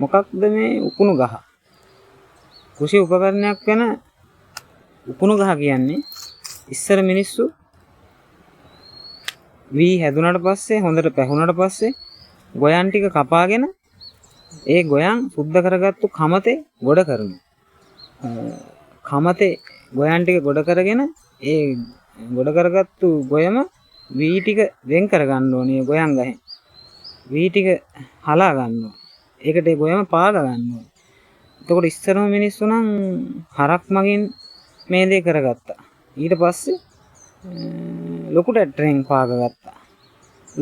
මොකක්ද මේ උකුණු ගහ? කෘෂි උපකරණයක් වෙන උකුණු ගහ කියන්නේ ඉස්සර මිනිස්සු වී හැදුනට පස්සේ හොඳට පැහුනට පස්සේ ගොයන් ටික කපාගෙන ඒ ගොයන් සුද්ධ කරගත්තු කමතේ ගොඩ කරනවා. කමතේ ගොයන් ටික ගොඩ කරගෙන ඒ ගොඩ කරගත්තු ගොයම වී ටික වෙන් කර ගන්න ඕනේ ගොයන් ගහෙන්. වී ටික හලා ගන්නවා. ඒකට ඒ ගොයම පාග ගන්නවා. එතකොට ඉස්සරම මිනිස්සු නම් හරක් මගින් මේ දේ කරගත්තා. ඊට පස්සේ ලොකු ට්‍රැක්ටරෙන් පාග ගත්තා.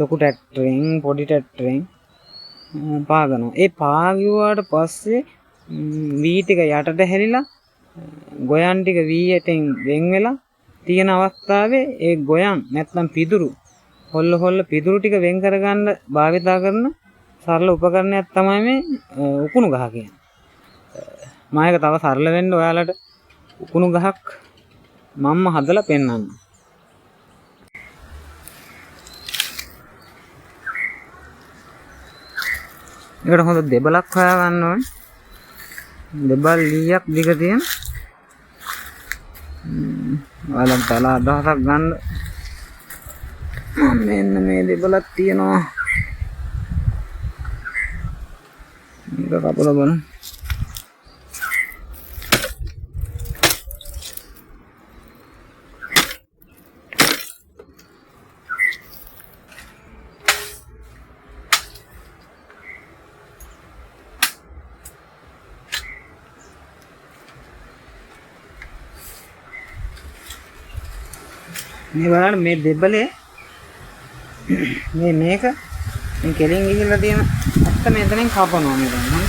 ලොකු ට්‍රැක්ටරෙන් පොඩි ට්‍රැක්ටරෙන් පාගනවා. ඒ පාගුවාට පස්සේ වී ටික යටට හැරිලා ගොයන් ටික වී යටෙන් වෙන් වෙලා තියෙන අවස්ථාවේ ඒ ගොයන් නැත්නම් පිදුරු හොල්ල පිදුරු ටික වෙන් කරගන්න භාවිතා කරන සරල උපකරණයක් තමයි මේ උකුණු ගහ කියන්නේ. මම ඒක තව සරල වෙන්න ඔයාලට උකුණු ගහක් මම්ම හදලා පෙන්නන්න. ඒකට හොඳ දෙබලක් හොයා ගන්න ඕනේ. දෙබල් ලීයක් දිග තියෙන. ඔයාලට තල අදහසක් ගන්න. මෙන්න මේ දෙබලක් තියෙනවා. මේක කපලා බලන්න. මේ බලන්න මේ දෙබලේ මේක මේ කෙලින් ගිහිල්ලා තියෙන අත්ත මෙතනින් කපනවා මේ දැන්.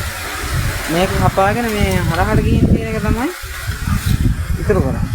මේක කපාගෙන මේ හරහට ගිහින් තියෙන එක තමයි ඉතුරු කරන්නේ.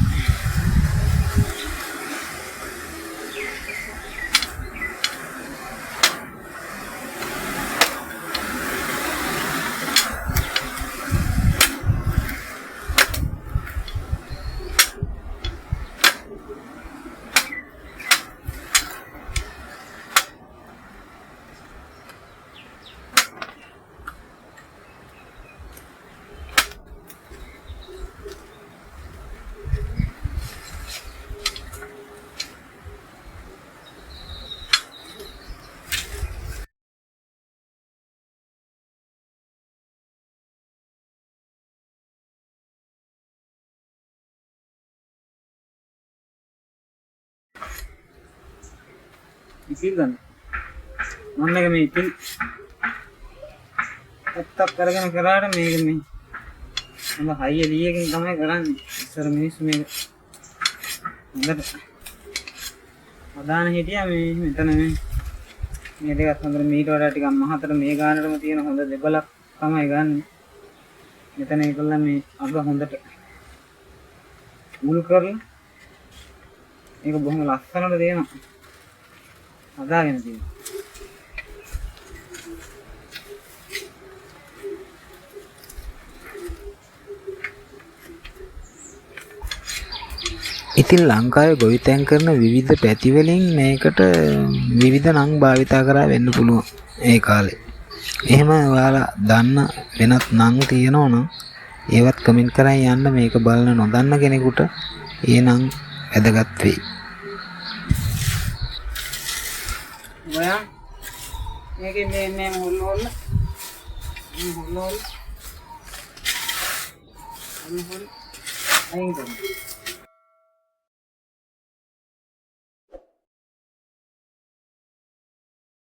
ඉතින් ගන්න. මම මේ ඉතින් අත්තක් කරගෙන කරාට මේක මේ මම හයිය ලීයකින් තමයි කරන්නේ. ඉස්සර මිනිස්සු මේක හොඳට අදාන හිටියා මේ මෙතන මේ දෙකත් හොඳට මීට වඩා ටිකක් මහතට මේ ගානටම තියෙන හොඳ දෙබලක් තමයි ගන්න. මෙතන ඒගොල්ලන් මේ අග හොඳට මුල් කරලා මේක බොහොම ලස්සනට දෙනවා. හදාගෙන තියෙනවා. ඉතින් ලංකාවේ ගොවිතැන් කරන විවිධ පැති වලින් මේකට විවිධ නම් භාවිතා කරා වෙන්න පුළුවන් ඒ කාලේ. එහෙම ඔයාලා දන්න වෙනත් නම් තියෙනවා නම් ඒවත් කමෙන්ට් කරන් යන්න. මේක බලන නොදන්න කෙනෙකුට ඒ නම් වැදගත් වෙයි. ඔයා මේකේ මේ හොල්ල අයින් කරන්න.